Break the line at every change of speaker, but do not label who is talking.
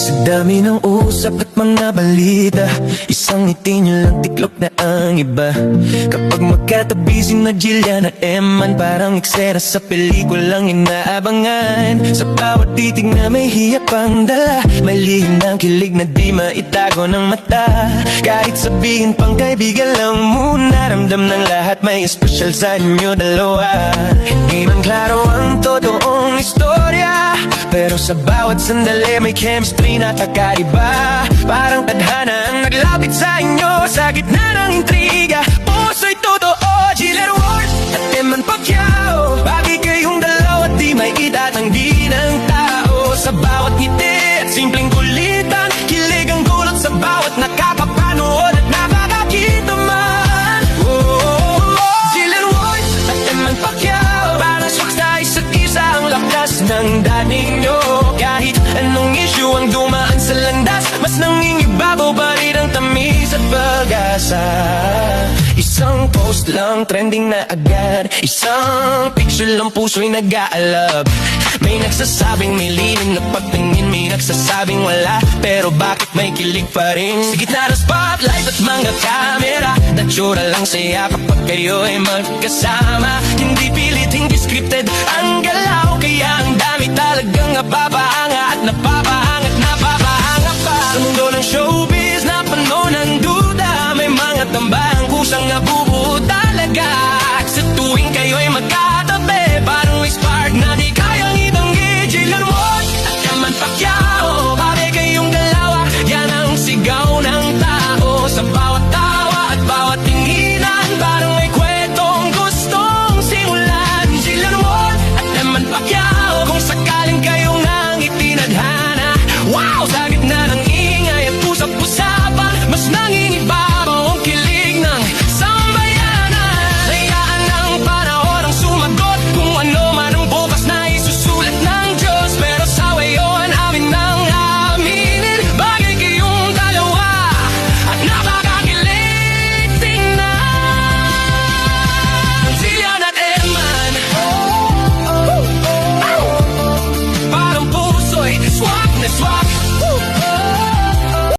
Sa dami ng usap at mga balita, isang ngiti nyo lang tiklop na ang iba. Kapag magkatabi sina Jillian at Eman, parang eksena sa pelikulang inaabangan. Sa bawat titig na may hiyap ang dala, may lihim ng kilig na di maitago ng mata. Kahit sabihin pang kaibigan lang muna, ramdam ng lahat may espesyal sa inyo dalawa. Hindi man klaro ang totoong istorya, pero sa bawat sandali may chemistry na kakaiba. Parang tadhana ang naglapit sa inyo sa gitna ng intriga. Puso'y totoo, Jillian Ward at Eman Pacquiao. Bagay kayong dalawa di may itatanggi ng tao. Sa bawat ngiti at simpleng kulitan, kilig ang gulot sa bawat nakakapanood at nakakakita man. Jillian Ward at Eman Pacquiao, parang swaks na isa't isa ang lakas ng dating nyo. Kahit anong issue ang dumaan sa landas, mas nangingibabaw pa rin ang tamis at pag-asa. Isang post lang, trending na agad. Isang picture lang, puso'y nag-aalab. May nagsasabing may lilim na pagtingin, may nagsasabing wala, pero bakit may kilig pa rin? Sa gitna ng spotlight at mga kamera, natural lang saya kapag kayo ay magkasama. Hindi pilit, hindi scripted ang galaw, kaya ang dami talagang napapaangat.